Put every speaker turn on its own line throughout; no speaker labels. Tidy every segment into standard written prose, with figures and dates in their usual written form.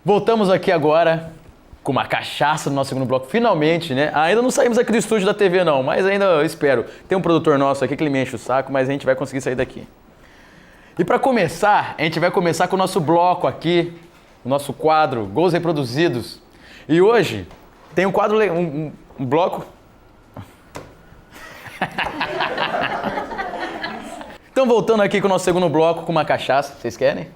Voltamos aqui agora com uma cachaça no nosso segundo bloco, finalmente, né? Ainda não saímos aqui do estúdio da TV não, mas ainda eu espero. Tem um produtor nosso aqui que ele me enche o saco, mas a gente vai conseguir sair daqui. E para começar, a gente vai começar com o nosso bloco aqui, o nosso quadro, Gols Reproduzidos. E hoje tem um quadro, um bloco... Então voltando aqui com o nosso segundo bloco com uma cachaça, vocês querem?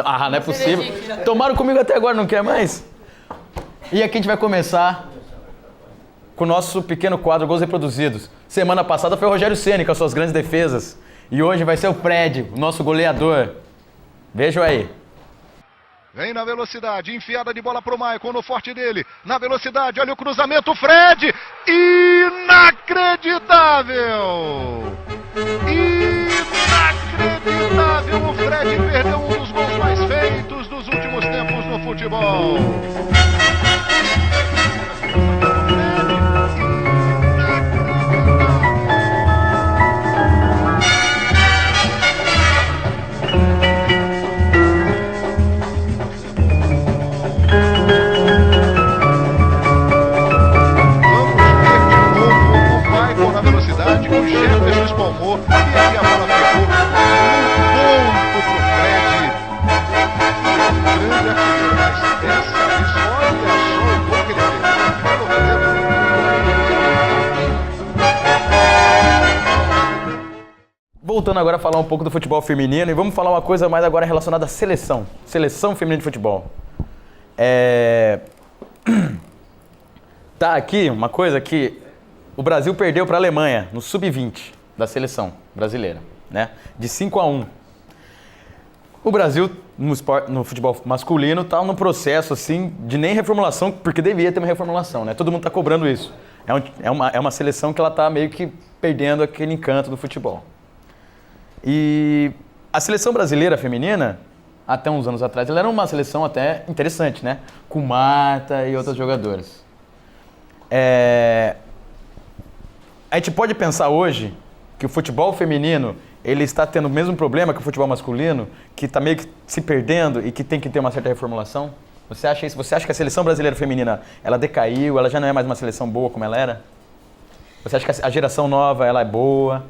Ah, não é possível. Tomaram comigo até agora, não quer mais? E aqui a gente vai começar com o nosso pequeno quadro Gols Reproduzidos. Semana passada foi o Rogério Ceni com as suas grandes defesas. E hoje vai ser o Fred, o nosso goleador. Vejam aí.
Vem na velocidade, enfiada de bola pro Maicon, no forte dele. Na velocidade, olha o cruzamento, Fred! Inacreditável! Inacreditável! O Fred perdeu um dos gols mais feitos dos últimos tempos no futebol. O Jefferson espalmou e aí a bola ficou ponto pro Fred. Grande artilheiro, mas dessa vez olha só o gol que ele fez.
Voltando agora a falar um pouco do futebol feminino e vamos falar uma coisa mais agora relacionada à seleção. Seleção feminina de futebol. Tá aqui uma coisa que o Brasil perdeu para a Alemanha no sub-20 da seleção brasileira, né? De 5-1. O Brasil, no futebol masculino, está num processo assim de nem reformulação, porque deveria ter uma reformulação, né? Todo mundo está cobrando isso. É uma seleção que ela está meio que perdendo aquele encanto do futebol. E a seleção brasileira feminina, até uns anos atrás, ela era uma seleção até interessante, né? Com Marta e outras jogadoras. A gente pode pensar hoje que o futebol feminino ele está tendo o mesmo problema que o futebol masculino, que está meio que se perdendo e que tem que ter uma certa reformulação? Você acha isso? Você acha que a seleção brasileira feminina ela decaiu, ela já não é mais uma seleção boa como ela era? Você acha que a geração nova ela é boa?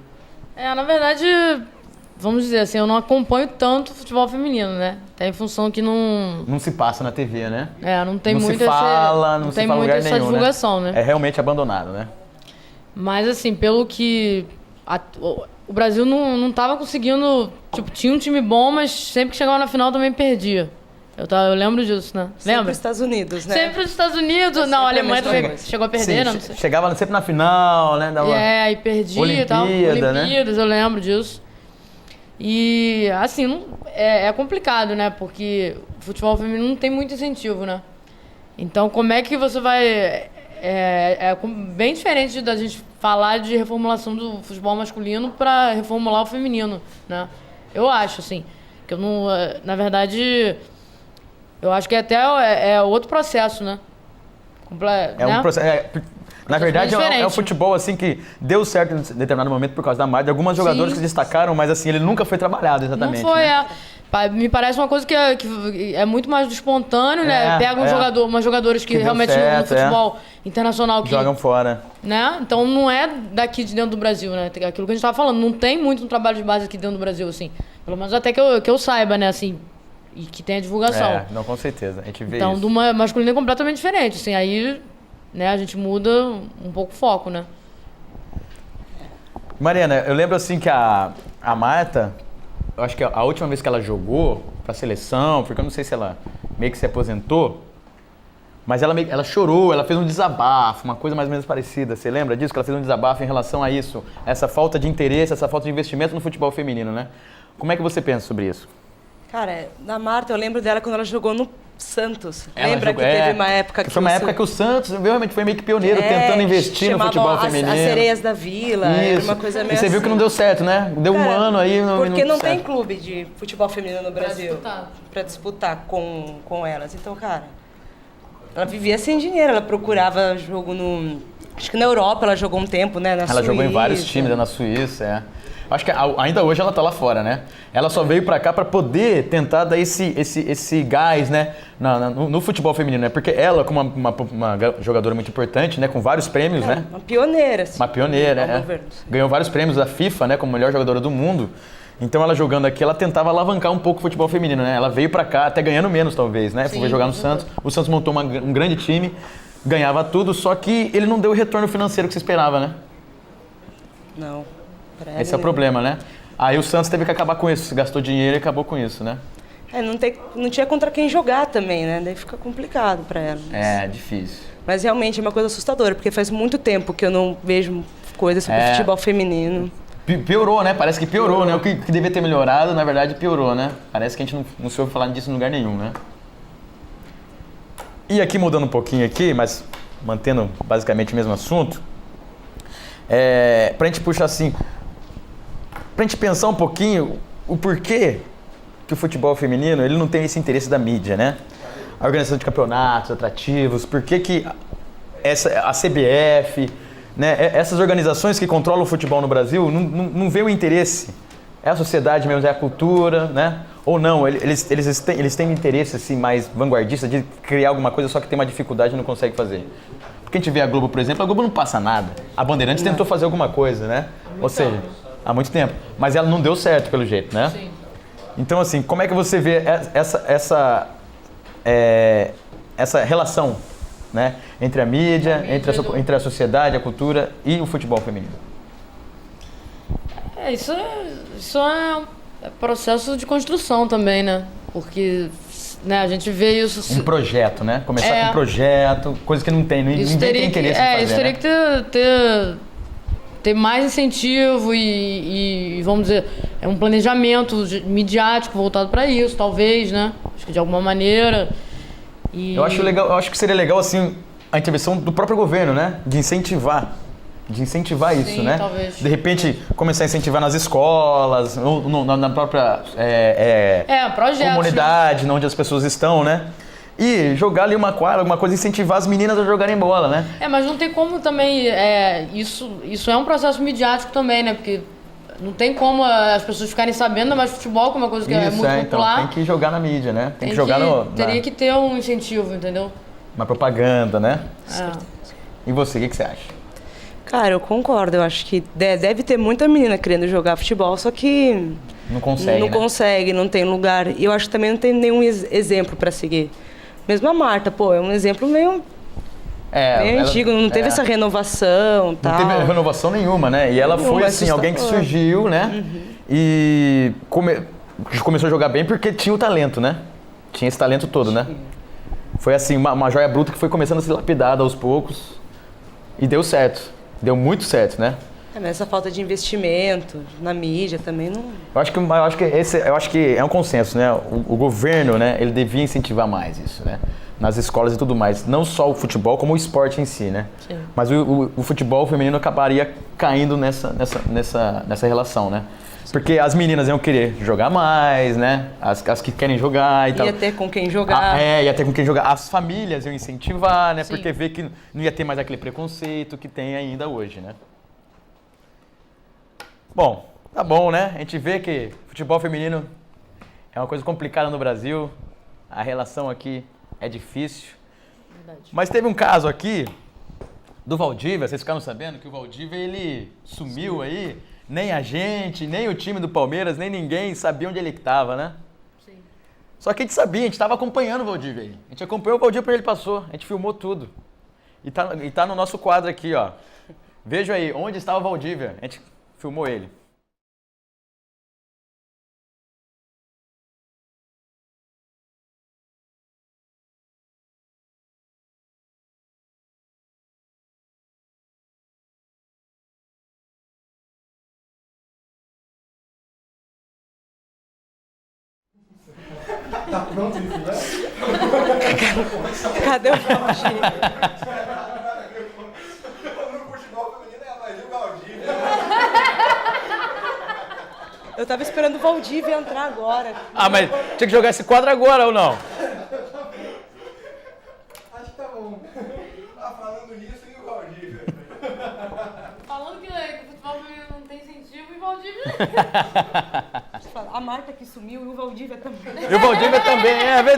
Na verdade, vamos dizer assim, eu não acompanho tanto o futebol feminino, né? Até em função que não...
Não se passa na TV, né?
Não tem
não
muito
se fala, não se fala lugar
essa
nenhum,
divulgação, né?
É realmente abandonado, né?
Mas assim, pelo que... O Brasil não estava conseguindo... Tipo, tinha um time bom, mas sempre que chegava na final também perdia. Eu lembro disso, né?
Sempre
Lembra?
os Estados Unidos, né?
Sempre os Estados Unidos. Não, a Alemanha também chegou a perder,
Sim,
não sei.
chegava sempre na final, né?
Aí perdia e tal. Olimpíadas, né? Eu lembro disso. E, assim, é complicado, né? Porque o futebol feminino não tem muito incentivo, né? Então, como é que você vai... É bem diferente da gente falar de reformulação do futebol masculino para reformular o feminino, né? Eu acho, assim. Que eu não... Na verdade, eu acho que até outro processo, né?
Um processo... Na verdade, é um futebol assim que deu certo em determinado momento por causa da Marta. Algumas jogadoras que se destacaram, mas assim, ele nunca foi trabalhado exatamente.
Não foi,
né?
Me parece uma coisa que é muito mais do espontâneo, né? Pega umas jogadoras que realmente no futebol internacional que
jogam fora.
Né? Então não é daqui de dentro do Brasil, né? Aquilo que a gente estava falando, não tem muito um trabalho de base aqui dentro do Brasil, assim. Pelo menos até que eu saiba, né? Assim, e que tenha divulgação.
Não, com certeza. A gente vê
então,
isso.
de uma masculina é completamente diferente, assim. Aí, né, a gente muda um pouco o foco, né?
Mariana, eu lembro assim que a Marta, eu acho que a última vez que ela jogou pra seleção, porque eu não sei se ela meio que se aposentou, mas ela chorou, ela fez um desabafo, uma coisa mais ou menos parecida. Você lembra disso? Que ela fez um desabafo em relação a isso, essa falta de interesse, essa falta de investimento no futebol feminino, né? Como é que você pensa sobre isso?
Cara, na Marta, eu lembro dela quando ela jogou no Santos.
Ela
Lembra
jogou,
que teve uma época que...
Foi uma época que o Santos realmente foi meio que pioneiro, tentando investir no futebol feminino.
As sereias da vila, era uma coisa meio
E você viu que não deu certo, né? Deu um ano aí...
Porque não
certo.
tem clube de futebol feminino no Brasil pra disputar com elas. Então, cara, ela vivia sem dinheiro, ela procurava jogo no... Acho que na Europa ela jogou um tempo, né? Na Suíça.
Ela jogou em vários times, na Suíça, Acho que ainda hoje ela tá lá fora, né? Ela só veio pra cá pra poder tentar dar esse gás, né? No futebol feminino, né? Porque ela, como uma jogadora muito importante, né? Com vários prêmios, né?
Uma pioneira, assim.
Uma pioneira, ganhou vários prêmios da FIFA, né? Como melhor jogadora do mundo. Então ela jogando aqui, ela tentava alavancar um pouco o futebol feminino, né? Ela veio pra cá, até ganhando menos talvez, né? Foi jogar no Santos. O Santos montou um grande time, ganhava tudo, só que ele não deu o retorno financeiro que se esperava, né?
Não.
Esse é o problema, né? Aí o Santos teve que acabar com isso, gastou dinheiro e acabou com isso, né?
Não tinha contra quem jogar também, né? Daí fica complicado pra ela.
É, difícil.
Mas realmente é uma coisa assustadora, porque faz muito tempo que eu não vejo coisas sobre futebol feminino.
Piorou, né? Parece que piorou, né? O que devia ter melhorado, na verdade, piorou, né? Parece que a gente não se ouve falar disso em lugar nenhum, né? E aqui, mudando um pouquinho aqui, mas mantendo basicamente o mesmo assunto, pra gente puxar assim, pra gente pensar um pouquinho o porquê que o futebol feminino ele não tem esse interesse da mídia, né? A organização de campeonatos atrativos, por que a CBF, né? Essas organizações que controlam o futebol no Brasil não vê o interesse. É a sociedade mesmo, é a cultura, né? Ou não, eles têm interesse assim, mais vanguardista de criar alguma coisa, só que tem uma dificuldade e não consegue fazer. Porque a gente vê a Globo, por exemplo, a Globo não passa nada. A Bandeirantes tentou fazer alguma coisa, né? Ou seja, há muito tempo. Mas ela não deu certo, pelo jeito, né?
Sim.
Então, assim, como é que você vê essa relação, né? Entre a mídia, entre a sociedade, a cultura e o futebol feminino?
Isso é processo de construção também, né? Porque né, a gente vê isso...
Um projeto, né? Começar com um projeto, coisa que não tem, ninguém tem interesse em fazer,
isso teria que ter mais incentivo e, vamos dizer, um planejamento midiático voltado para isso, talvez, né? Acho que de alguma maneira.
Eu acho que seria legal, assim, a intervenção do próprio governo, né? De incentivar isso, né?
Talvez.
De repente, começar a incentivar nas escolas, na própria comunidade, onde as pessoas estão, né? E jogar ali uma quadra, alguma coisa, incentivar as meninas a jogarem bola, né?
Mas não tem como também... Isso é um processo midiático também, né? Porque não tem como as pessoas ficarem sabendo, mas futebol, que é uma coisa que é muito popular...
Então, tem que jogar na mídia, né? Teria
que ter um incentivo, entendeu?
Uma propaganda, né? E você, o que você acha?
Cara, eu concordo. Eu acho que deve ter muita menina querendo jogar futebol, só que...
Não consegue,
Não consegue, não tem lugar. E eu acho que também não tem nenhum exemplo para seguir. Mesmo a Marta, é um exemplo meio antigo, não teve essa renovação, tal.
Não teve renovação nenhuma, né? E ela foi, assim, alguém que surgiu, né? E começou a jogar bem porque tinha o talento, né? Tinha esse talento todo, né? Foi, assim, uma joia bruta que foi começando a ser lapidada aos poucos. E deu certo. Deu muito certo, né?
Mas essa falta de investimento na mídia também não...
Eu acho que é um consenso, né? O governo, né? Ele devia incentivar mais isso, né? Nas escolas e tudo mais. Não só o futebol, como o esporte em si, né?
Sim.
Mas o futebol feminino acabaria caindo nessa relação, né? Porque as meninas iam querer jogar mais, né? As que querem jogar e tal.
Ia ter com quem jogar.
Ia ter com quem jogar. As famílias iam incentivar, né?
Sim.
Porque vê que não ia ter mais aquele preconceito que tem ainda hoje, né? Bom, tá bom, né? A gente vê que futebol feminino é uma coisa complicada no Brasil. A relação aqui é difícil.
Verdade.
Mas teve um caso aqui do Valdívia. Vocês ficaram sabendo que o Valdívia, ele sumiu aí. Nem a gente, nem o time do Palmeiras, nem ninguém sabia onde ele estava, né?
Sim.
Só que a gente sabia, a gente estava acompanhando o Valdívia aí. A gente acompanhou o Valdívia por ele passou. A gente filmou tudo. E tá no nosso quadro aqui, ó. Veja aí, onde estava o Valdívia. A gente filmou ele.
Tá pronto esse né?
Cadê o Valdívia?
No futebol feminino é mais o Valdívia.
Eu tava esperando o Valdívia entrar agora.
Mas tinha que jogar esse quadro agora ou não?
Acho que tá bom. Falando nisso, e o Valdívia?
Falando que o futebol feminino não tem incentivo e o Valdívia Valdívia.
A Marta que sumiu e o Valdívia também.
E o Valdívia também, é verdade.